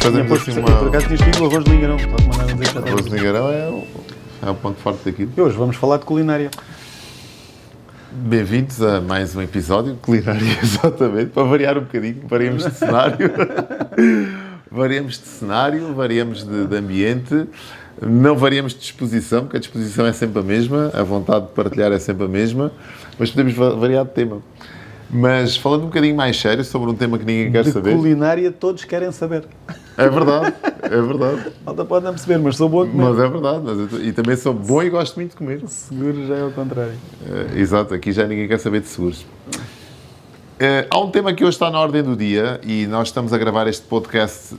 Fazemos assim uma... Por acaso tinhas pedido o arroz de lingarão. Arroz de lingarão é o ponto forte daquilo. E hoje vamos falar de culinária. Bem-vindos a mais um episódio de culinária, exatamente, para variar um bocadinho, variamos de cenário. Variamos de ambiente, não variamos de disposição, porque a disposição é sempre a mesma, a vontade de partilhar é sempre a mesma, mas podemos variar de tema. Mas falando um bocadinho mais sério sobre um tema que ninguém quer saber... De culinária todos querem saber. É verdade, é verdade. Malta pode não perceber, mas sou bom a comer. Mas é verdade, e também sou bom e gosto muito de comer. Seguro já é o contrário. Exato, aqui já ninguém quer saber de seguros. Há um tema que hoje está na ordem do dia e nós estamos a gravar este podcast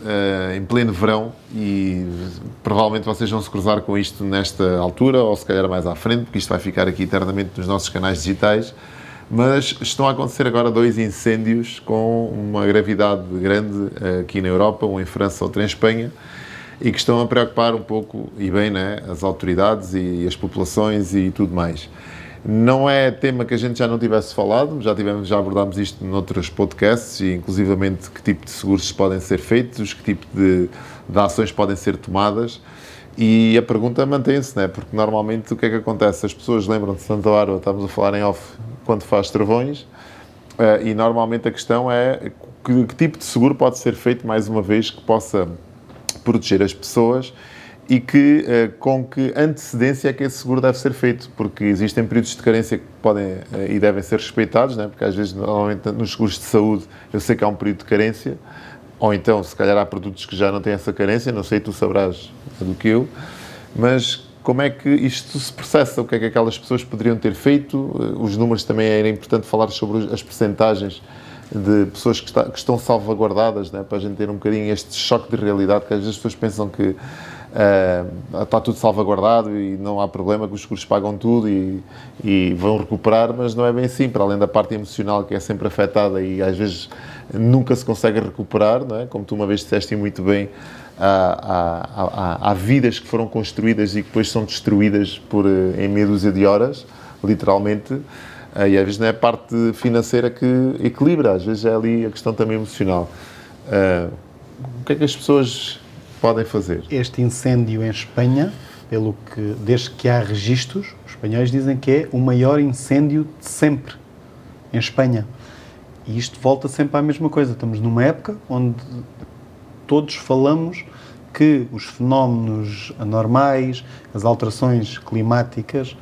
em pleno verão e provavelmente vocês vão se cruzar com isto nesta altura ou se calhar mais à frente, porque isto vai ficar aqui eternamente nos nossos canais digitais. Mas estão a acontecer agora 2 incêndios com uma gravidade grande aqui na Europa, um em França, outro em Espanha, e que estão a preocupar um pouco, e bem, né, as autoridades e as populações e tudo mais. Não é tema que a gente já não tivesse falado, já abordámos isto noutros podcasts, e inclusivamente que tipo de seguros podem ser feitos, que tipo de ações podem ser tomadas, e a pergunta mantém-se, né? Porque normalmente o que é que acontece? As pessoas lembram de Santa Bárbara, estamos a falar em off, quando faz trovões, e normalmente a questão é que tipo de seguro pode ser feito, mais uma vez, que possa proteger as pessoas e com que antecedência é que esse seguro deve ser feito, porque existem períodos de carência que podem e devem ser respeitados, né? Porque às vezes, normalmente, nos seguros de saúde, eu sei que há um período de carência, ou então, se calhar, há produtos que já não têm essa carência, não sei, tu sabrás do que eu, mas como é que isto se processa? O que é que aquelas pessoas poderiam ter feito? Os números também era importante falar sobre as percentagens de pessoas que estão salvaguardadas, né? Para a gente ter um bocadinho este choque de realidade, que às vezes as pessoas pensam que está tudo salvaguardado e não há problema, que os seguros pagam tudo e vão recuperar, mas não é bem assim, para além da parte emocional que é sempre afetada e às vezes nunca se consegue recuperar, não é? Como tu uma vez disseste muito bem, há vidas que foram construídas e que depois são destruídas em meia dúzia de horas, literalmente, e às vezes não é a parte financeira que equilibra, às vezes é ali a questão também emocional. O que é que as pessoas podem fazer? Este incêndio em Espanha, desde que há registros, os espanhóis dizem que é o maior incêndio de sempre em Espanha. E isto volta sempre à mesma coisa. Estamos numa época onde todos falamos que os fenómenos anormais, as alterações climáticas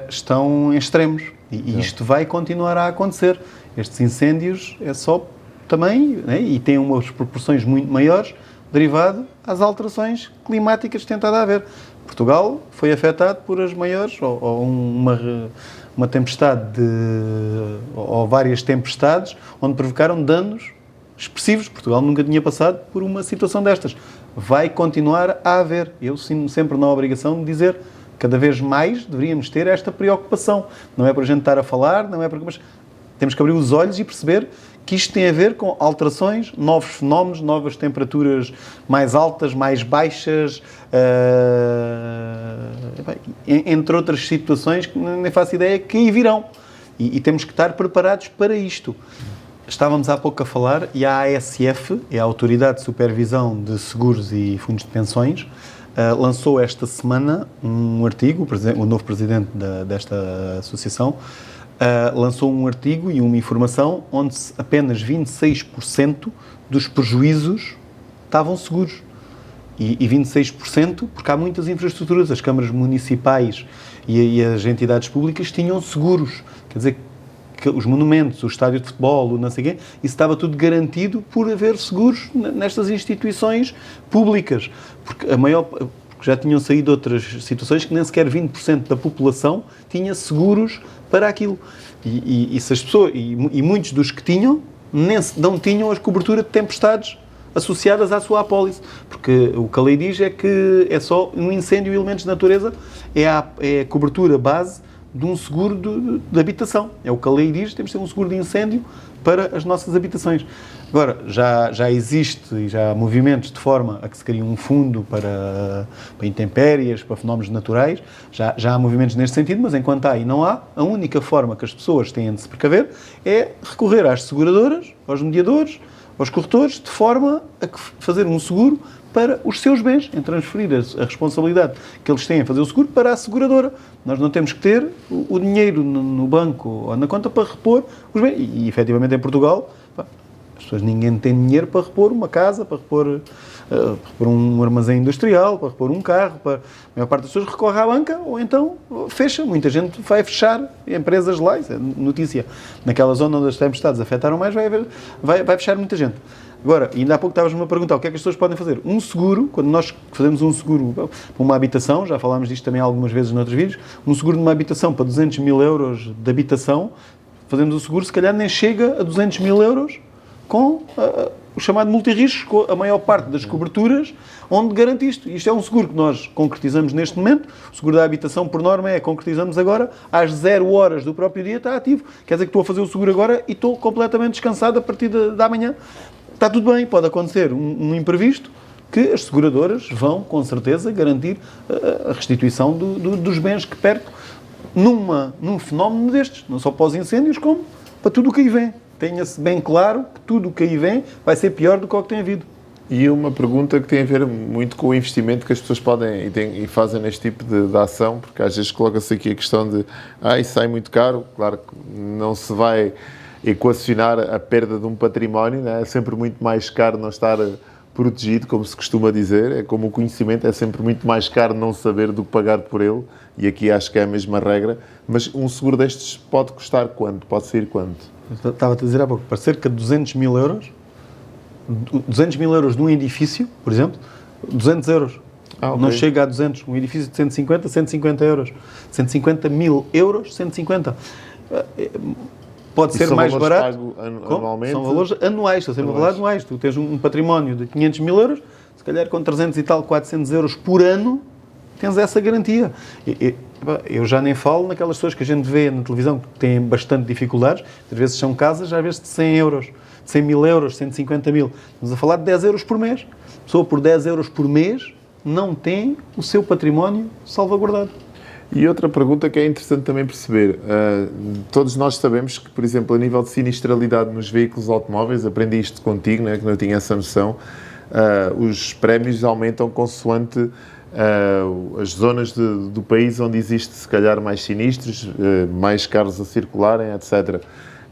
estão em extremos. E isto vai continuar a acontecer. Estes incêndios é só também, né, e têm umas proporções muito maiores, derivado às alterações climáticas que tem estado a haver. Portugal foi afetado por as maiores, ou uma tempestade, ou várias tempestades, onde provocaram danos expressivos. Portugal nunca tinha passado por uma situação destas. Vai continuar a haver. Eu sinto-me sempre na obrigação de dizer, cada vez mais deveríamos ter esta preocupação. Não é para a gente estar a falar, mas temos que abrir os olhos e perceber que isto tem a ver com alterações, novos fenómenos, novas temperaturas mais altas, mais baixas, entre outras situações que nem faço ideia que aí virão. E temos que estar preparados para isto. Estávamos há pouco a falar, e a ASF, é a Autoridade de Supervisão de Seguros e Fundos de Pensões, lançou esta semana um artigo, o novo presidente desta associação, lançou um artigo e uma informação onde apenas 26% dos prejuízos estavam seguros. E 26% porque há muitas infraestruturas, as câmaras municipais e as entidades públicas tinham seguros. Quer dizer, que os monumentos, o estádio de futebol, o não sei o quê, isso estava tudo garantido por haver seguros nestas instituições públicas. Porque já tinham saído outras situações que nem sequer 20% da população tinha seguros para aquilo. E se as pessoas, e muitos dos que tinham, não tinham a cobertura de tempestades associadas à sua apólice. Porque o que a lei diz é que é só um incêndio e elementos de natureza, é a cobertura base de um seguro de habitação. É o que a lei diz, temos de ter um seguro de incêndio para as nossas habitações. Agora, já existe e já há movimentos de forma a que se crie um fundo para intempéries, para fenómenos naturais, já há movimentos neste sentido, mas enquanto há e não há, a única forma que as pessoas têm de se precaver é recorrer às seguradoras, aos mediadores, aos corretores de forma a fazer um seguro para os seus bens, em transferir a responsabilidade que eles têm a fazer o seguro para a seguradora. Nós não temos que ter o dinheiro no banco ou na conta para repor os bens. E efetivamente em Portugal, as pessoas, ninguém tem dinheiro para repor uma casa, para repor um armazém industrial, para repor um carro. A maior parte das pessoas recorre à banca ou então fecha. Muita gente vai fechar empresas lá. Isso é notícia. Naquela zona onde as tempestades afetaram mais, vai fechar muita gente. Agora, ainda há pouco estavas-me a perguntar o que é que as pessoas podem fazer. Um seguro, quando nós fazemos um seguro para uma habitação, já falámos disto também algumas vezes noutros vídeos, um seguro de uma habitação para 200 mil euros de habitação, fazemos o seguro, se calhar nem chega a 200 mil euros com o chamado multirrisco, com a maior parte das coberturas, onde garante isto. Isto é um seguro que nós concretizamos neste momento. O seguro da habitação, por norma, concretizamos agora, às 0 horas do próprio dia está ativo. Quer dizer que estou a fazer o seguro agora e estou completamente descansado a partir da manhã. Está tudo bem, pode acontecer um imprevisto que as seguradoras vão, com certeza, garantir a restituição dos bens que perco num fenómeno destes, não só para os incêndios, como para tudo o que aí vem. Tenha-se bem claro que tudo o que aí vem vai ser pior do que o que tem havido. E uma pergunta que tem a ver muito com o investimento que as pessoas podem e fazem neste tipo de ação, porque às vezes coloca-se aqui a questão de isso sai muito caro. Claro que não se vai equacionar a perda de um património, né? É sempre muito mais caro não estar protegido, como se costuma dizer. É como o conhecimento, é sempre muito mais caro não saber do que pagar por ele, e aqui acho que é a mesma regra. Mas um seguro destes pode custar quanto? Pode sair quanto? Estava-te a dizer há pouco, para cerca de 200 mil euros, 200 mil euros num edifício, por exemplo, 200 euros. Okay. Não chega a 200. Um edifício de 150 euros. 150 mil euros, 150. Pode ser mais barato. Anualmente? São valores anuais. Estou sempre a falar de anuais. Tu tens um património de 500 mil euros, se calhar com 300 e tal, 400 euros por ano, tens essa garantia. Eu já nem falo naquelas pessoas que a gente vê na televisão que têm bastante dificuldades. Às vezes são casas, às vezes de 100 euros, de 100 mil euros, 150 mil. Estamos a falar de 10 euros por mês. A pessoa por 10 euros por mês não tem o seu património salvaguardado. E outra pergunta que é interessante também perceber. Todos nós sabemos que, por exemplo, a nível de sinistralidade nos veículos automóveis, aprendi isto contigo, né, que não tinha essa noção, os prémios aumentam consoante as zonas do país onde existe, se calhar, mais sinistros, mais carros a circularem, etc.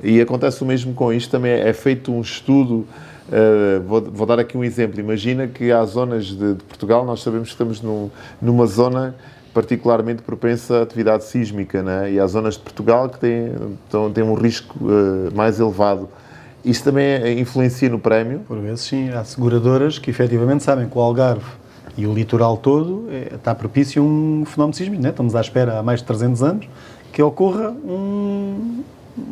E acontece o mesmo com isto, também é feito um estudo. Vou dar aqui um exemplo. Imagina que há zonas de Portugal, nós sabemos que estamos numa zona particularmente propensa à atividade sísmica, né? E há zonas de Portugal que têm um risco mais elevado. Isso também influencia no prémio? Por vezes, sim. Há seguradoras que efetivamente sabem que o Algarve e o litoral todo está propício a um fenómeno sísmico, né? Estamos à espera há mais de 300 anos que ocorra um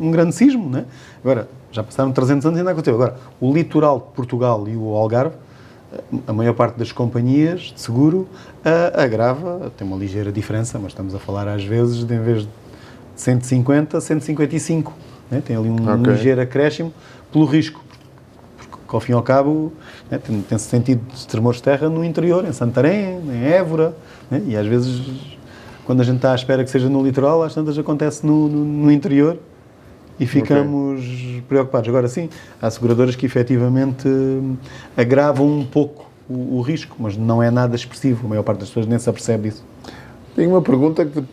grande sismo, né? Agora, já passaram 300 anos e ainda aconteceu. Agora, o litoral de Portugal e o Algarve, a maior parte das companhias de seguro agrava, tem uma ligeira diferença, mas estamos a falar às vezes de, em vez de 150, 155. Né? Tem ali um ligeiro acréscimo pelo risco. Porque, ao fim e ao cabo, né, tem-se sentido de tremores de terra no interior, em Santarém, em Évora, né? E às vezes, quando a gente está à espera que seja no litoral, às tantas acontece no interior e ficamos preocupados. Agora sim, há seguradoras que efetivamente agravam um pouco o risco, mas não é nada expressivo. A maior parte das pessoas nem se apercebe disso. Tenho uma pergunta que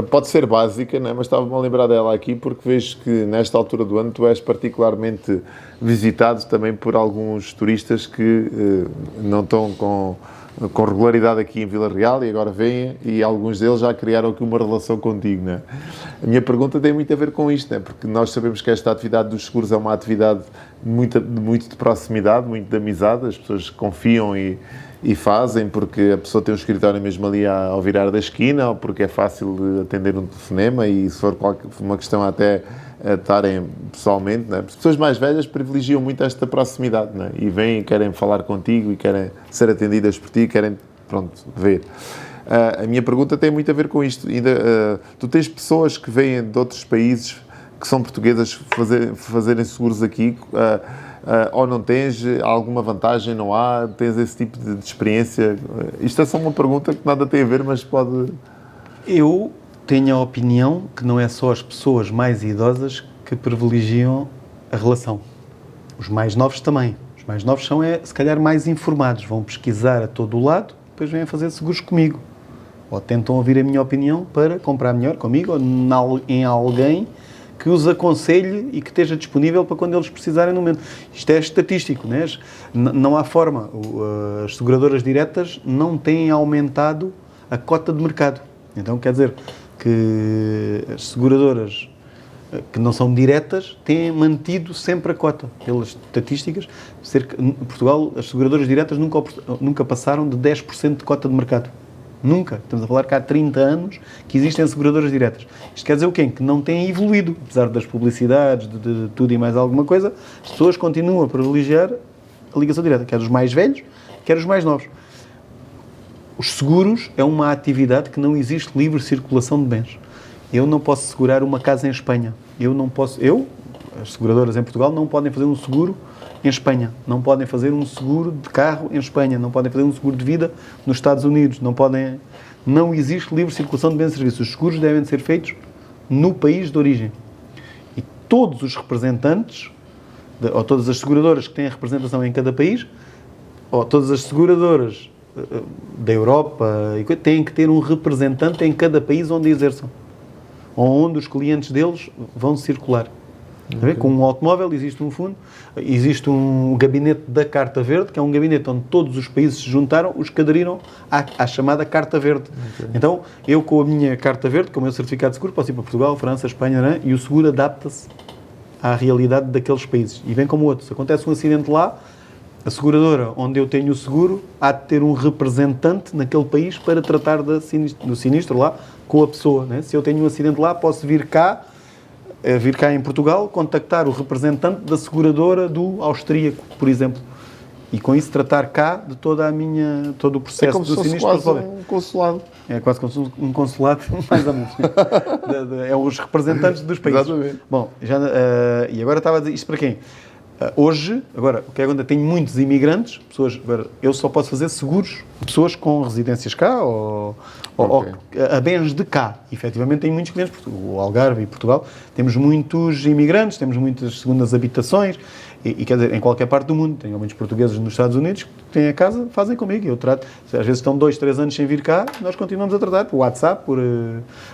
pode ser básica, né? Mas estava-me a lembrar dela aqui porque vejo que nesta altura do ano tu és particularmente visitado também por alguns turistas que não estão com regularidade aqui em Vila Real e agora vêm, e alguns deles já criaram aqui uma relação contigo, né? A minha pergunta tem muito a ver com isto, né? Porque nós sabemos que esta atividade dos seguros é uma atividade muito de proximidade, muito de amizade, as pessoas confiam e fazem porque a pessoa tem um escritório mesmo ali ao virar da esquina, ou porque é fácil de atender um telefonema, e se for uma questão até a estarem pessoalmente, né? As pessoas mais velhas privilegiam muito esta proximidade, né? E vêm e querem falar contigo e querem ser atendidas por ti, querem, ver. A minha pergunta tem muito a ver com isto. Tu tens pessoas que vêm de outros países que são portuguesas fazerem seguros aqui, ou não tens alguma vantagem, não há? Tens esse tipo de experiência? Isto é só uma pergunta que nada tem a ver, mas pode... Eu tenho a opinião que não é só as pessoas mais idosas que privilegiam a relação. Os mais novos também. Os mais novos são, se calhar, mais informados. Vão pesquisar a todo o lado, depois vêm fazer seguros comigo. Ou tentam ouvir a minha opinião para comprar melhor comigo ou em alguém que os aconselhe e que esteja disponível para quando eles precisarem no momento. Isto é estatístico, né? Não há forma. As seguradoras diretas não têm aumentado a cota de mercado. Então, quer dizer que as seguradoras que não são diretas têm mantido sempre a cota. Pelas estatísticas, em Portugal, as seguradoras diretas nunca passaram de 10% de cota de mercado. Nunca. Estamos a falar que há 30 anos que existem seguradoras diretas. Isto quer dizer o quê? Que não têm evoluído. Apesar das publicidades, de tudo e mais alguma coisa, as pessoas continuam a privilegiar a ligação direta, quer os mais velhos, quer os mais novos. Os seguros é uma atividade que não existe livre circulação de bens. Eu não posso segurar uma casa em Espanha. As seguradoras em Portugal não podem fazer um seguro em Espanha. Não podem fazer um seguro de carro em Espanha. Não podem fazer um seguro de vida nos Estados Unidos. Não existe livre circulação de bens e serviços. Os seguros devem ser feitos no país de origem. E todos os representantes, ou todas as seguradoras que têm representação em cada país, ou todas as seguradoras da Europa, têm que ter um representante em cada país onde exerçam. Onde os clientes deles vão circular. Okay. Com um automóvel existe um fundo, existe um gabinete da Carta Verde, que é um gabinete onde todos os países se juntaram, os que aderiram à chamada Carta Verde. Okay. Então, eu com a minha Carta Verde, com o meu certificado de seguro, posso ir para Portugal, França, Espanha, e o seguro adapta-se à realidade daqueles países. E vem como outro. Se acontece um acidente lá, a seguradora onde eu tenho o seguro há de ter um representante naquele país para tratar do sinistro lá com a pessoa. Né? Se eu tenho um acidente lá, posso vir cá em Portugal, contactar o representante da seguradora do austríaco, por exemplo. E com isso tratar cá de todo o processo do sinistro. É como se fosse um consulado. É quase como um consulado, mais ou menos. É os representantes dos países. Exatamente. Bom, e agora estava a dizer isto para quem? Hoje, agora, o que é que tenho muitos imigrantes, eu só posso fazer seguros de pessoas com residências cá ou a bens de cá. Efetivamente, tenho muitos clientes, o Algarve e Portugal, temos muitos imigrantes, temos muitas segundas habitações, e quer dizer, em qualquer parte do mundo. Tenho muitos portugueses nos Estados Unidos que têm a casa, fazem comigo. Eu trato, às vezes estão 2, 3 anos sem vir cá, nós continuamos a tratar por WhatsApp, por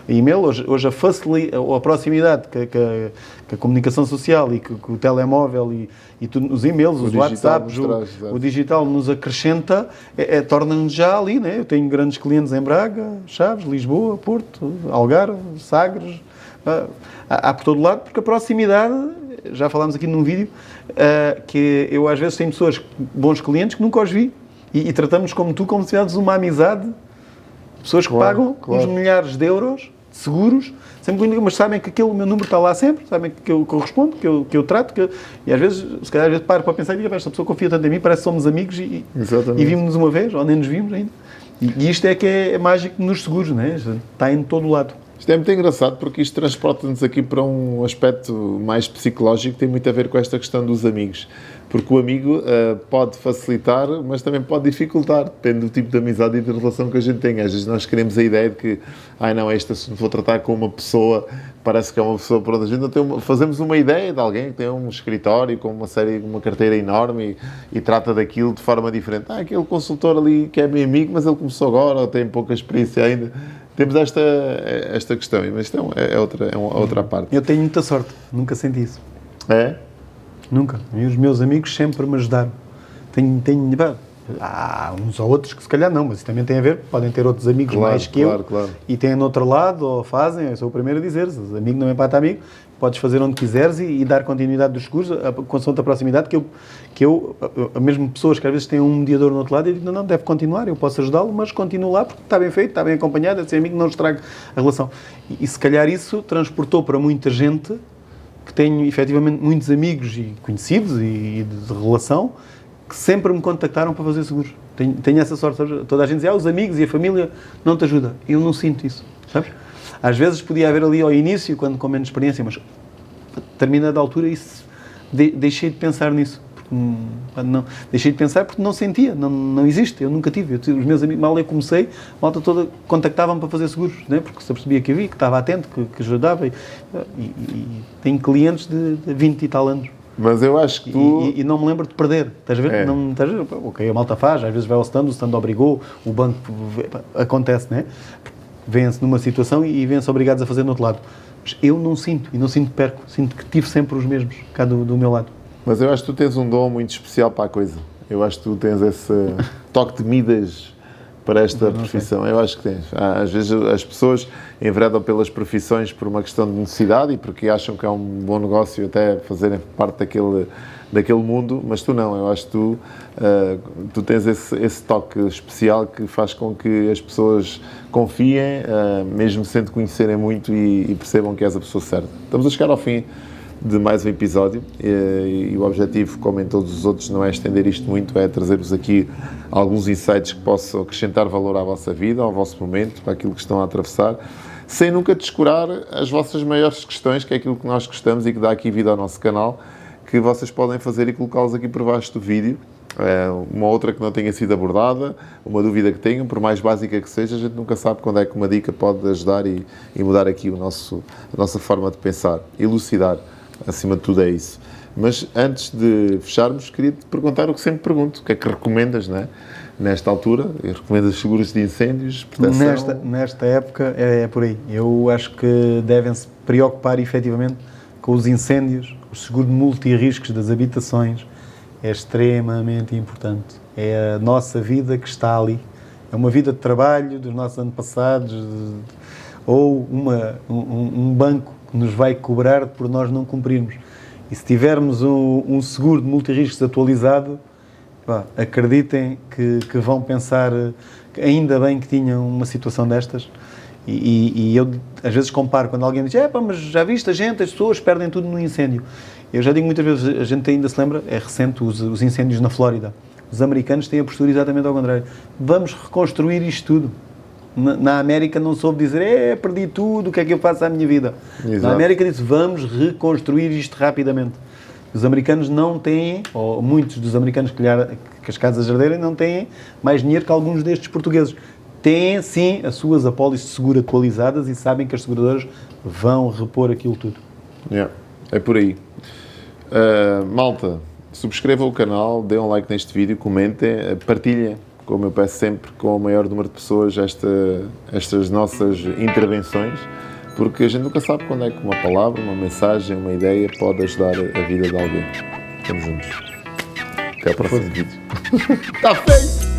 e-mail. Hoje a proximidade que a comunicação social e que o telemóvel e tudo, os e-mails, os WhatsApps, o digital nos acrescenta, torna-nos já ali, né? Eu tenho grandes clientes em Braga, Chaves, Lisboa, Porto, Algarve, Sagres, há por todo lado, porque a proximidade, já falámos aqui num vídeo, que eu às vezes tenho pessoas, bons clientes, que nunca os vi, e tratamos como tu, como se tivéssemos uma amizade, pessoas que pagam uns milhares de euros de seguros, mas sabem que o meu número está lá sempre, sabem que eu correspondo, que eu trato, e às vezes, se calhar, paro para pensar, e esta pessoa confia tanto em mim, parece que somos amigos e vimos-nos uma vez, ou nem nos vimos ainda. E isto é que é mágico nos seguros, né? Está em todo o lado. Isto é muito engraçado porque isto transporta-nos aqui para um aspecto mais psicológico que tem muito a ver com esta questão dos amigos. Porque o amigo pode facilitar, mas também pode dificultar, depende do tipo de amizade e de relação que a gente tem. Às vezes nós queremos a ideia de que, este assunto vou tratar com uma pessoa, parece que é uma pessoa, pronto, a gente não tem fazemos uma ideia de alguém que tem um escritório com uma carteira enorme e trata daquilo de forma diferente. Aquele consultor ali que é meu amigo, mas ele começou agora, ou tem pouca experiência ainda. Temos esta questão, mas isto é outra parte. Eu tenho muita sorte, nunca senti isso. É? Nunca. E os meus amigos sempre me ajudaram. Há uns ou outros que se calhar não, mas isso também tem a ver, podem ter outros amigos mais que eu, e têm no outro lado, ou fazem, eu sou o primeiro a dizer, se o amigo não é para amigo, podes fazer onde quiseres e dar continuidade dos seguros, com a proximidade, que eu, mesmo pessoas que às vezes têm um mediador no outro lado, eu digo, não, deve continuar, eu posso ajudá-lo, mas continuo lá, porque está bem feito, está bem acompanhado, esse amigo não estraga a relação. E se calhar isso transportou para muita gente, que tenho efetivamente muitos amigos e conhecidos e de relação, que sempre me contactaram para fazer seguros. Tenho essa sorte. Toda a gente diz, os amigos e a família não te ajudam. Eu não sinto isso, sabes? Às vezes podia haver ali ao início, quando com menos experiência, mas a determinada altura isso, deixei de pensar nisso. Deixei de pensar porque não sentia, não existe, eu nunca tive. Os meus amigos, mal eu comecei, a malta toda contactavam-me para fazer seguros, né? Porque se percebia que havia, que estava atento, que ajudava. E tenho clientes de 20 e tal anos. Mas eu acho que tu... E não me lembro de perder. Estás a ver? Não, estás a ver? Ok, a malta faz, às vezes vai ao stand, o stand obrigou, o banco... Acontece, não é? Vêm-se numa situação e vêm-se obrigados a fazer no outro lado. Mas eu não sinto, e não sinto que perco. Sinto que tive sempre os mesmos, cá do meu lado. Mas eu acho que tu tens um dom muito especial para a coisa. Eu acho que tu tens esse toque de Midas para esta profissão. Eu acho que tens. Às vezes as pessoas enveredam pelas profissões por uma questão de necessidade e porque acham que é um bom negócio até fazerem parte daquele mundo, mas tu não. Eu acho que tu tens esse toque especial que faz com que as pessoas confiem, mesmo sem te conhecerem muito e percebam que és a pessoa certa. Estamos a chegar ao fim de mais um episódio e o objetivo, como em todos os outros, não é estender isto muito, é trazer-vos aqui alguns insights que possam acrescentar valor à vossa vida, ao vosso momento, para aquilo que estão a atravessar, sem nunca descurar as vossas maiores questões, que é aquilo que nós gostamos e que dá aqui vida ao nosso canal, que vocês podem fazer e colocá-los aqui por baixo do vídeo. Uma outra que não tenha sido abordada, uma dúvida que tenham, por mais básica que seja, a gente nunca sabe quando é que uma dica pode ajudar e mudar aqui a nossa forma de pensar, elucidar. Acima de tudo é isso. Mas antes de fecharmos, queria-te perguntar o que sempre pergunto. O que é que recomendas, não é? Nesta altura? Recomendas seguros de incêndios, proteção? Nesta época é por aí. Eu acho que devem-se preocupar efetivamente com os incêndios. O seguro de multirriscos das habitações é extremamente importante. É a nossa vida que está ali. É uma vida de trabalho dos nossos antepassados ou um banco que nos vai cobrar por nós não cumprirmos. E se tivermos um seguro de multirriscos atualizado, acreditem que vão pensar que ainda bem que tinham uma situação destas. E eu às vezes comparo quando alguém diz mas já viste as pessoas perdem tudo no incêndio. Eu já digo muitas vezes, a gente ainda se lembra, é recente os incêndios na Flórida. Os americanos têm a postura exatamente ao contrário. Vamos reconstruir isto tudo. Na América não soube dizer, perdi tudo, o que é que eu faço à minha vida? Exato. Na América disse, vamos reconstruir isto rapidamente. Os americanos não têm, ou muitos dos americanos que as casas arderem, não têm mais dinheiro que alguns destes portugueses. Têm, sim, as suas apólices de seguro atualizadas e sabem que as seguradoras vão repor aquilo tudo. É por aí. Malta, subscrevam o canal, deem um like neste vídeo, comentem, partilhem, como eu peço sempre, com o maior número de pessoas estas nossas intervenções, porque a gente nunca sabe quando é que uma palavra, uma mensagem, uma ideia pode ajudar a vida de alguém. Estamos juntos. Até ao próximo vídeo. Está feito!